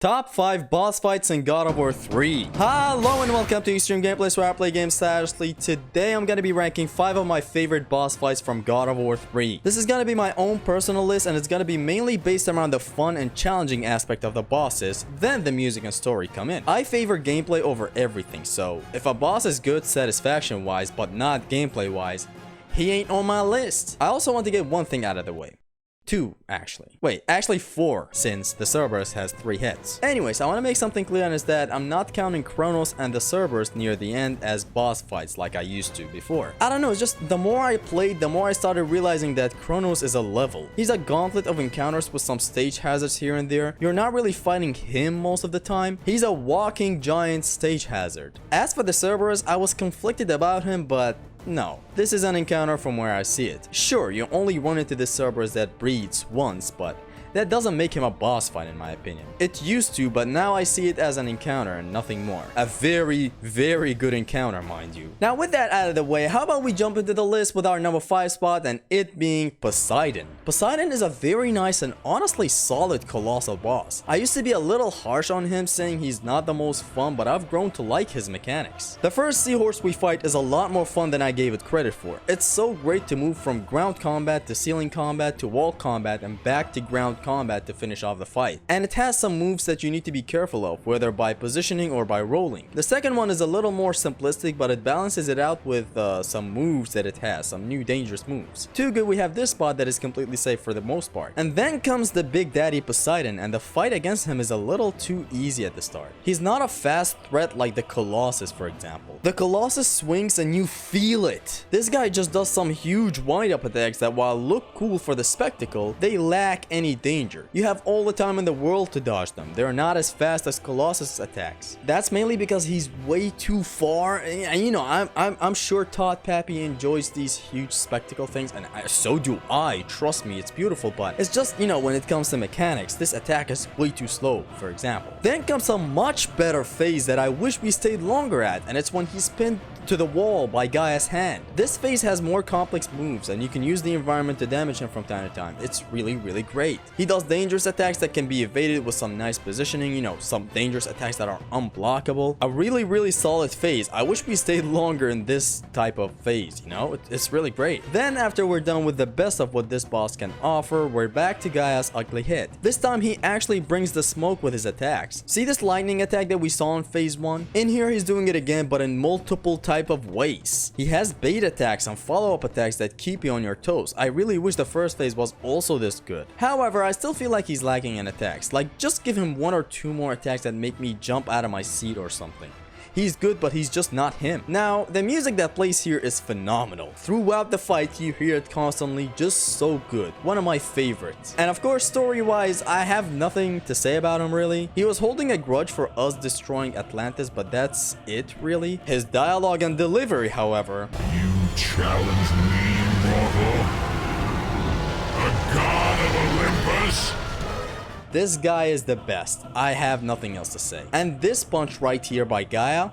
Top 5 boss fights in God of War 3. Hello and welcome to Extreme Gameplays, where I play games tirelessly. Today I'm gonna be ranking 5 of my favorite boss fights from God of War 3. This is gonna be my own personal list, and it's gonna be mainly based around the fun and challenging aspect of the bosses, then the music and story come in. I favor gameplay over everything, so if a boss is good satisfaction wise but not gameplay wise, he ain't on my list. I also want to get one thing out of the way. 2, actually. Wait, actually 4, since the Cerberus has 3 hits. Anyways, I want to make something clear, and is that I'm not counting Kronos and the Cerberus near the end as boss fights like I used to before. I don't know, it's just the more I played, the more I started realizing that Kronos is a level. He's a gauntlet of encounters with some stage hazards here and there. You're not really fighting him most of the time. He's a walking giant stage hazard. As for the Cerberus, I was conflicted about him, but no, this is an encounter from where I see it. Sure, you only run into this Cerberus that breeds once, but that doesn't make him a boss fight in my opinion. It used to, but now I see it as an encounter and nothing more. A very, very good encounter, mind you. Now with that out of the way, how about we jump into the list with our number 5 spot, and it being Poseidon. Poseidon is a very nice and honestly solid colossal boss. I used to be a little harsh on him, saying he's not the most fun, but I've grown to like his mechanics. The first seahorse we fight is a lot more fun than I gave it credit for. It's so great to move from ground combat to ceiling combat to wall combat and back to ground combat to finish off the fight. And it has some moves that you need to be careful of, whether by positioning or by rolling. The second one is a little more simplistic, but it balances it out with some moves that it has, some new dangerous moves. Too good we have this spot that is completely safe for the most part. And then comes the big daddy Poseidon, and the fight against him is a little too easy at the start. He's not a fast threat like the Colossus, for example. The Colossus swings and you feel it. This guy just does some huge wind-up attacks that, while look cool for the spectacle, they lack any danger. You have all the time in the world to dodge them. They're not as fast as Colossus attacks. That's mainly because he's way too far. And you know, I'm sure Todd Pappy enjoys these huge spectacle things, and so do I. Trust me, it's beautiful, but it's just, you know, when it comes to mechanics, this attack is way too slow, for example. Then comes a much better phase that I wish we stayed longer at, and it's when he's pinned to the wall by Gaia's hand. This phase has more complex moves, and you can use the environment to damage him from time to time. It's really, really great. He does dangerous attacks that can be evaded with some nice positioning, you know, some dangerous attacks that are unblockable. A really, really solid phase. I wish we stayed longer in this type of phase, you know? It's really great. Then after we're done with the best of what this boss can offer, we're back to Gaia's ugly hit. This time he actually brings the smoke with his attacks. See this lightning attack that we saw in phase 1? In here he's doing it again, but in multiple type of ways. He has bait attacks and follow-up attacks that keep you on your toes. I really wish the first phase was also this good. However, I still feel like he's lacking in attacks. Like, just give him 1 or 2 more attacks that make me jump out of my seat or something. He's good, but he's just not him. Now, the music that plays here is phenomenal. Throughout the fight, you hear it constantly, just so good. One of my favorites. And of course, story-wise, I have nothing to say about him really. He was holding a grudge for us destroying Atlantis, but that's it really. His dialogue and delivery, however. You challenge me, mortal? A god of Olympus? This guy is the best. I have nothing else to say. And this punch right here by Gaia.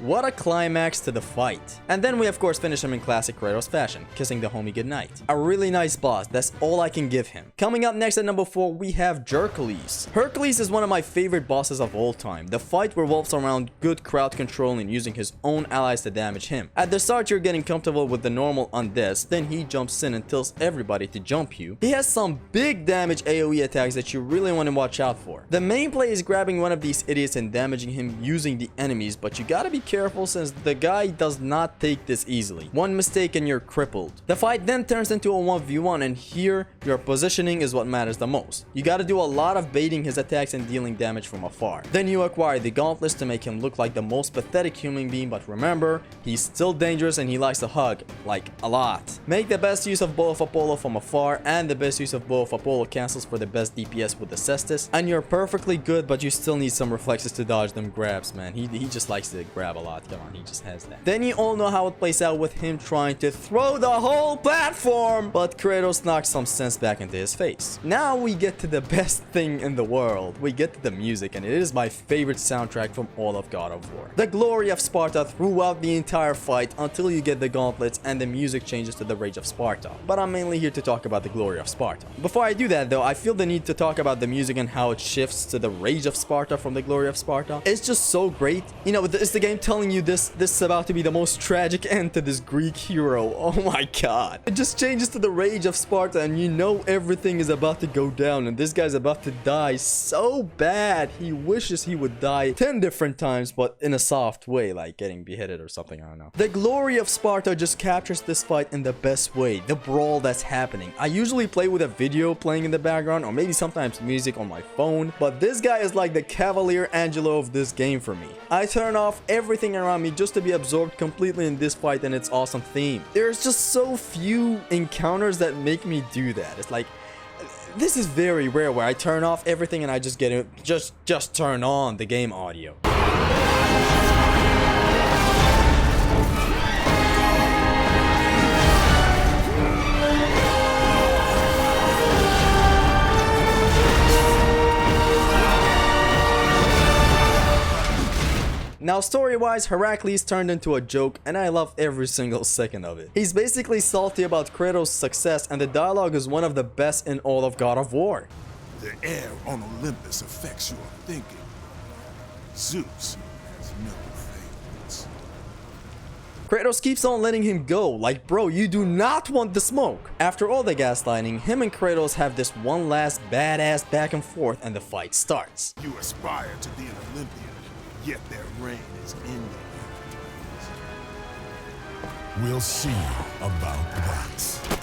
What a climax to the fight. And then we of course finish him in classic Kratos fashion, kissing the homie goodnight. A really nice boss, that's all I can give him. Coming up next at number 4, we have Hercules. Hercules is one of my favorite bosses of all time. The fight revolves around good crowd control and using his own allies to damage him. At the start you're getting comfortable with the normal undeaths, then he jumps in and tells everybody to jump you. He has some big damage AoE attacks that you really want to watch out for. The main play is grabbing one of these idiots and damaging him using the enemies, but you gotta be careful since the guy does not take this easily. One mistake and you're crippled. The fight then turns into a 1v1, and here your positioning is what matters the most. You gotta do a lot of baiting his attacks and dealing damage from afar. Then you acquire the gauntlets to make him look like the most pathetic human being, but remember, he's still dangerous and he likes to hug, like a lot. Make the best use of Bow of Apollo from afar, and the best use of Bow of Apollo cancels for the best DPS with the Cestus, and you're perfectly good, but you still need some reflexes to dodge them grabs, man. He just likes to grab a a lot. Come on, he just has that. Then you all know how it plays out with him trying to throw the whole platform, but Kratos knocks some sense back into his face. Now we get to the best thing in the world. We get to the music, and it is my favorite soundtrack from all of God of War. The glory of Sparta throughout the entire fight until you get the gauntlets and the music changes to the rage of Sparta. But I'm mainly here to talk about the glory of Sparta. Before I do that though, I feel the need to talk about the music and how it shifts to the rage of Sparta from the glory of Sparta. It's just so great. You know, it's the game telling you this is about to be the most tragic end to this Greek hero. Oh my god. It just changes to the rage of Sparta and you know everything is about to go down and this guy's about to die so bad. He wishes he would die 10 different times, but in a soft way, like getting beheaded or something, I don't know. The glory of Sparta just captures this fight in the best way. The brawl that's happening. I usually play with a video playing in the background or maybe sometimes music on my phone, but this guy is like the Cavalier Angelo of this game for me. I turn off everything around me just to be absorbed completely in this fight and its awesome theme. There's just so few encounters that make me do that. It's like, this is very rare where I turn off everything and I just get it, just turn on the game audio. Now story-wise, Heracles turned into a joke and I love every single second of it. He's basically salty about Kratos' success and the dialogue is one of the best in all of God of War. The air on Olympus affects your thinking. Zeus has no favorites. Kratos keeps on letting him go, like bro, you do not want the smoke. After all the gaslighting, him and Kratos have this one last badass back and forth and the fight starts. You aspire to be an Olympian, yet their reign is ending. We'll see about that.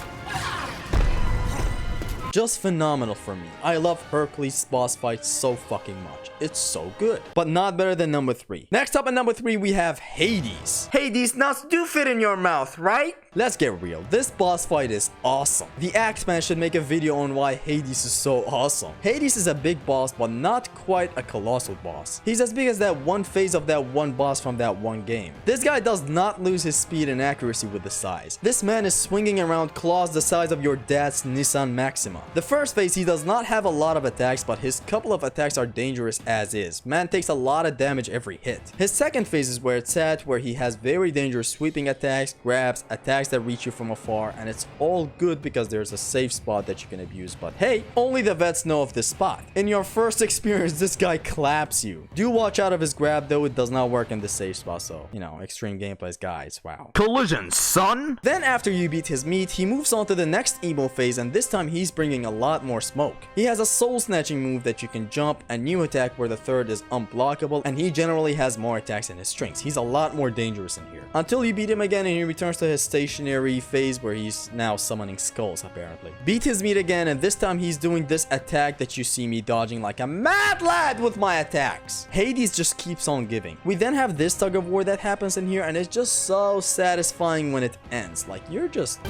Just phenomenal for me. I love Hercules' boss fight so fucking much. It's so good. But not better than number 3. Next up at number 3 we have Hades. Hades, nuts do fit in your mouth, right? Let's get real. This boss fight is awesome. The Axeman should make a video on why Hades is so awesome. Hades is a big boss, but not quite a colossal boss. He's as big as that one phase of that one boss from that one game. This guy does not lose his speed and accuracy with the size. This man is swinging around claws the size of your dad's Nissan Maxima. The first phase, he does not have a lot of attacks, but his couple of attacks are dangerous as is. Man takes a lot of damage every hit. His second phase is where it's at, where he has very dangerous sweeping attacks, grabs, attacks that reach you from afar, and it's all good because there's a safe spot that you can abuse, but hey, only the vets know of this spot. In your first experience, this guy claps you. Do watch out of his grab though, it does not work in the safe spot, so, you know, extreme gameplays, guys, wow. Collision, son! Then after you beat his meat, he moves on to the next emo phase, and this time he's bringing a lot more smoke. He has a soul snatching move that you can jump, a new attack where the third is unblockable, and he generally has more attacks in his strings. He's a lot more dangerous in here. Until you beat him again and he returns to his stationary phase where he's now summoning skulls apparently. Beat his meat again, and this time he's doing this attack that you see me dodging like a mad lad with my attacks. Hades just keeps on giving. We then have this tug of war that happens in here, and it's just so satisfying when it ends. Like, you're just...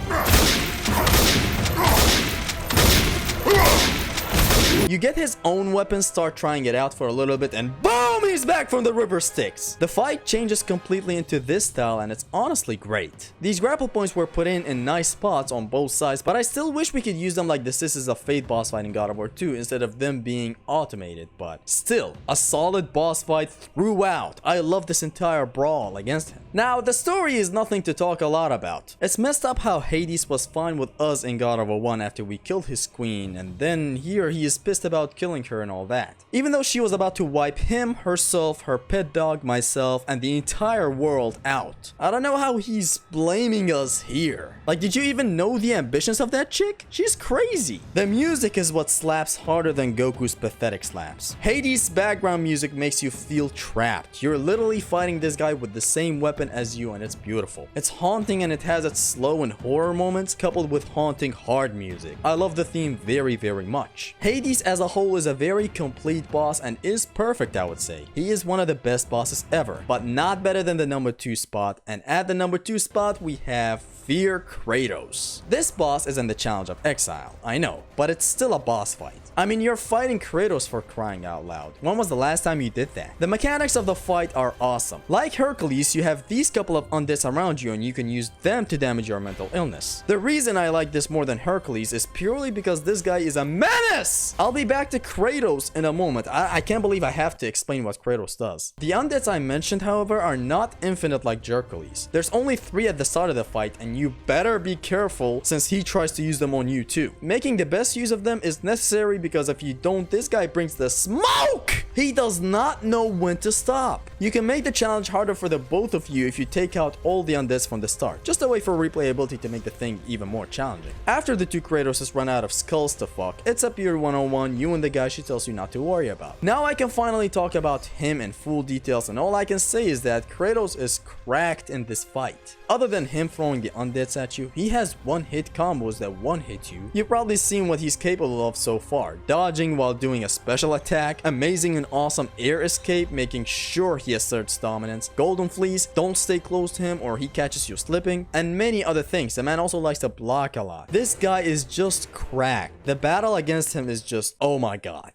You get his own weapon, start trying it out for a little bit, and boom, he's back from the river Styx. The fight changes completely into this style, and it's honestly great. These grapple points were put in nice spots on both sides, but I still wish we could use them like the Sisters of Fate boss fight in God of War 2 instead of them being automated, but still, a solid boss fight throughout. I love this entire brawl against him. Now, the story is nothing to talk a lot about. It's messed up how Hades was fine with us in God of War 1 after we killed his queen, and then here he is pissed about killing her and all that. Even though she was about to wipe him, herself, her pet dog, myself, and the entire world out. I don't know how he's blaming us here. Like, did you even know the ambitions of that chick? She's crazy. The music is what slaps harder than Goku's pathetic slaps. Hades' background music makes you feel trapped. You're literally fighting this guy with the same weapon as you, and it's beautiful. It's haunting, and it has its slow and horror moments coupled with haunting hard music. I love the theme very, very much. Hades as a whole is a very complete boss and is perfect, I would say. He is one of the best bosses ever, but not better than the number 2 spot, and at the number 2 spot we have Fear Kratos. This boss is in the Challenge of Exile, I know, but it's still a boss fight. I mean, you're fighting Kratos for crying out loud. When was the last time you did that? The mechanics of the fight are awesome. Like Hercules, you have these couple of undeads around you and you can use them to damage your mental illness. The reason I like this more than Hercules is purely because this guy is a menace! I'll be back to Kratos in a moment. I can't believe I have to explain what Kratos does. The undeads I mentioned, however, are not infinite like Hercules. There's only 3 at the start of the fight and you better be careful since he tries to use them on you too. Making the best use of them is necessary because if you don't, this guy brings the smoke! He does not know when to stop. You can make the challenge harder for the both of you if you take out all the undeads from the start. Just a way for replayability to make the thing even more challenging. After the 2 Kratoses run out of skulls to fuck, it's up your 101, you and the guy she tells you not to worry about. Now I can finally talk about him in full details, and all I can say is that Kratos is cracked in this fight. Other than him throwing the undeads at you, he has one-hit combos that one-hit you. You've probably seen what he's capable of so far. Dodging while doing a special attack, amazing and awesome air escape, making sure he asserts dominance, golden fleece, don't stay close to him or he catches you slipping, and many other things. The man also likes to block a lot. This guy is just cracked. The battle against him is just, oh my god.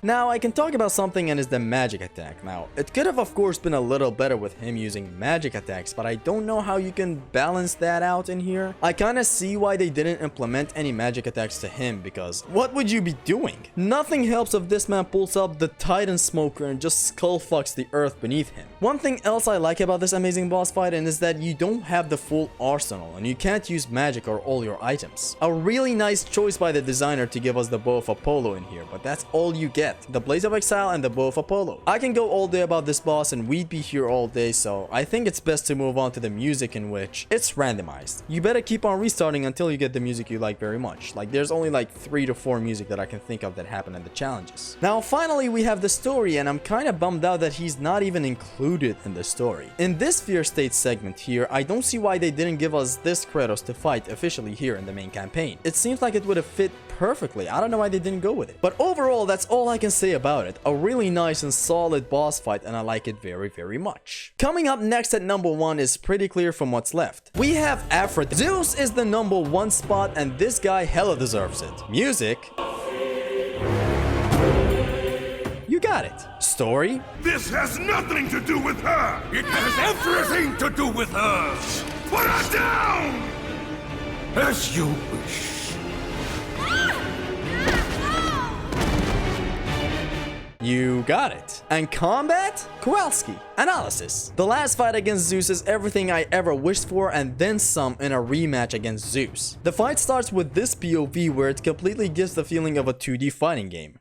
Now, I can talk about something and it's the magic attack. Now, it could have of course been a little better with him using magic attacks, but I don't know how you can balance that out in here. I kinda see why they didn't implement any magic attacks to him, because what would you be doing? Nothing helps if this man pulls up the Titan Smoker and just skull fucks the earth beneath him. One thing else I like about this amazing boss fight is that you don't have the full arsenal and you can't use magic or all your items. A really nice choice by the designer to give us the Bow of Apollo in here, but that's all you get. The Blaze of Exile and the Bow of Apollo. I can go all day about this boss and we'd be here all day, so I think it's best to move on to the music, in which it's randomized. You better keep on restarting until you get the music you like very much. Like, there's only like 3 to 4 music that I can think of that happen in the challenges. Now finally we have the story, and I'm kinda bummed out that he's not even included in the story. In this Fear State segment here, I don't see why they didn't give us this Kratos to fight officially here in the main campaign. It seems like it would have fit perfectly. I don't know why they didn't go with it. But overall, that's all I can say about it. A really nice and solid boss fight, and I like it very, very much. Coming up next at number 1 is pretty clear from what's left. We have Aphrodite. Zeus is the number 1 spot, and this guy hella deserves it. Music. You got it. Story. This has nothing to do with her! It has everything to do with her! Put her down! As you wish. You got it. And combat? Kowalski. Analysis. The last fight against Zeus is everything I ever wished for and then some in a rematch against Zeus. The fight starts with this POV where it completely gives the feeling of a 2D fighting game.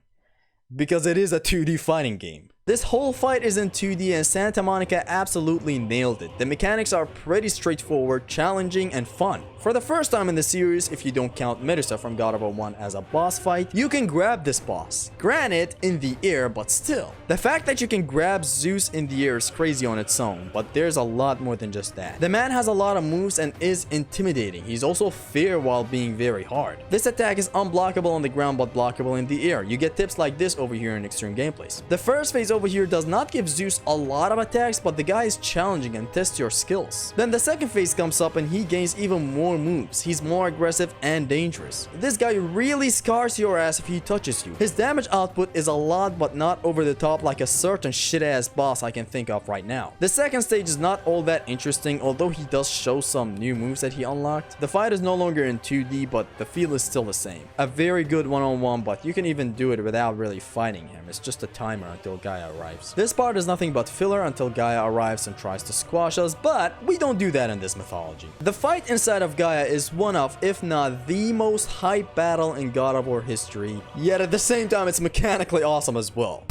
Because it is a 2D fighting game. This whole fight is in 2D and Santa Monica absolutely nailed it. The mechanics are pretty straightforward, challenging, and fun. For the first time in the series, if you don't count Medusa from God of War 1 as a boss fight, you can grab this boss. Granted, in the air, but still. The fact that you can grab Zeus in the air is crazy on its own, but there's a lot more than just that. The man has a lot of moves and is intimidating. He's also fair while being very hard. This attack is unblockable on the ground but blockable in the air. You get tips like this over here in Extreme Gameplays. The first phase over here does not give Zeus a lot of attacks, but the guy is challenging and tests your skills. Then the second phase comes up and he gains even more moves. He's more aggressive and dangerous. This guy really scars your ass if he touches you. His damage output is a lot, but not over the top like a certain shit-ass boss I can think of right now. The second stage is not all that interesting, although he does show some new moves that he unlocked. The fight is no longer in 2D, but the feel is still the same. A very good one-on-one, but you can even do it without really fighting him. It's just a timer until Gaia arrives. This part is nothing but filler until Gaia arrives and tries to squash us, but we don't do that in this mythology. The fight inside of Gaia is one of, if not the most hype battle in God of War history, yet at the same time it's mechanically awesome as well.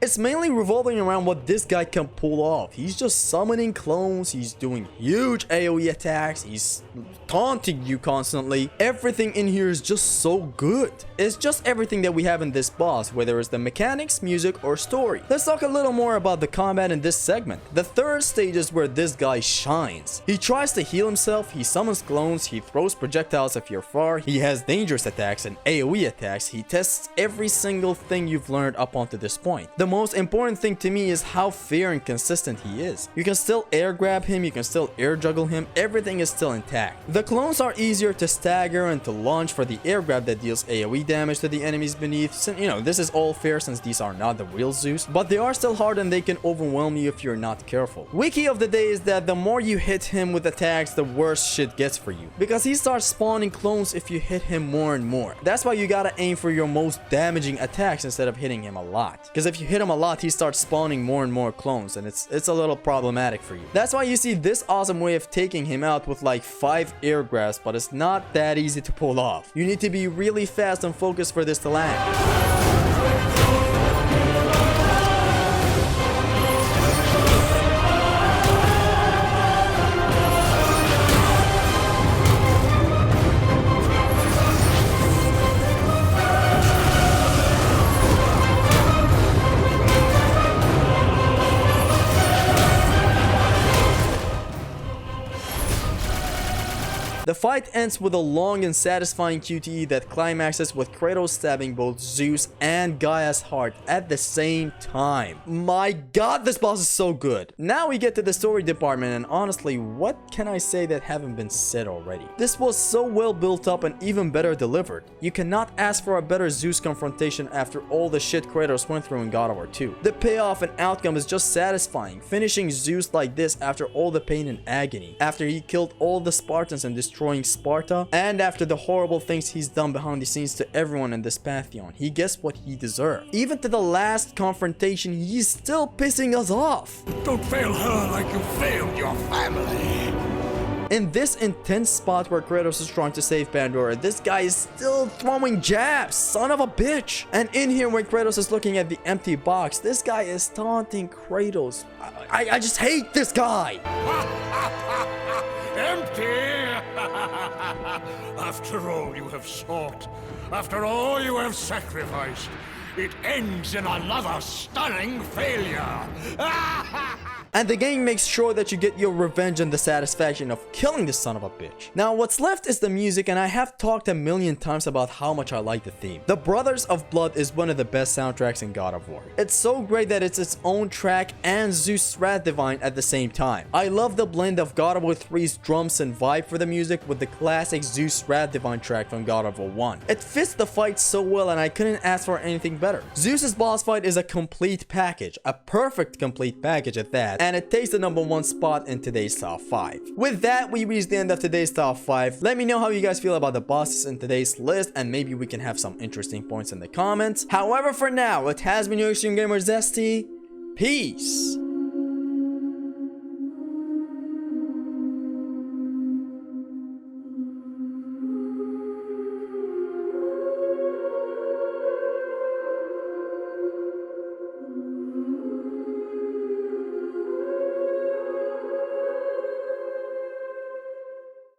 It's it's mainly revolving around what this guy can pull off. He's just summoning clones, he's doing huge AoE attacks, he's taunting you constantly. Everything in here is just so good. It's just everything that we have in this boss, whether it's the mechanics, music, or story. Let's talk a little more about the combat in this segment. The third stage is where this guy shines. He tries to heal himself, he summons clones, he throws projectiles if you're far, he has dangerous attacks and AoE attacks, he tests every single thing you've learned up unto this point. The most important thing to me is how fair and consistent he is. You can still air grab him, you can still air juggle him, everything is still intact. The clones are easier to stagger and to launch for the air grab that deals AoE damage to the enemies beneath. So, you know, this is all fair since these are not the real Zeus, but they are still hard and they can overwhelm you if you're not careful. Wiki of the day is that the more you hit him with attacks, the worse shit gets for you, because he starts spawning clones if you hit him more and more. That's why you gotta aim for your most damaging attacks instead of hitting him a lot, because if you hit him a lot, he starts spawning more and more clones, and it's a little problematic for you. That's why you see this awesome way of taking him out with like 5 air grabs, but it's not that easy to pull off. You need to be really fast and focused for this to land. The fight ends with a long and satisfying QTE that climaxes with Kratos stabbing both Zeus and Gaia's heart at the same time. My god, this boss is so good. Now we get to the story department, and honestly, what can I say that haven't been said already? This was so well built up and even better delivered. You cannot ask for a better Zeus confrontation after all the shit Kratos went through in God of War 2. The payoff and outcome is just satisfying, finishing Zeus like this after all the pain and agony, after he killed all the Spartans and destroying Sparta, and after the horrible things he's done behind the scenes to everyone in this pantheon. He gets what he deserved. Even to the last confrontation, he's still pissing us off. Don't fail her like you failed your family. In this intense spot where Kratos is trying to save Pandora, this guy is still throwing jabs, son of a bitch. And in here, when Kratos is looking at the empty box, this guy is taunting Kratos. I just hate this guy. Empty! After all you have sought, after all you have sacrificed, it ends in another stunning failure. And the game makes sure that you get your revenge and the satisfaction of killing this son of a bitch. Now what's left is the music, and I have talked a million times about how much I like the theme. The Brothers of Blood is one of the best soundtracks in God of War. It's so great that it's its own track and Zeus Wrath Divine at the same time. I love the blend of God of War 3's drums and vibe for the music with the classic Zeus Wrath Divine track from God of War 1. It fits the fight so well, and I couldn't ask for anything better. Zeus's boss fight is a complete package, a perfect complete package at that, and it takes the #1 spot in today's top 5. With that, we reach the end of today's top 5. Let me know how you guys feel about the bosses in today's list, and maybe we can have some interesting points in the comments. However, for now, it has been your Extreme Gamer Zesty. Peace.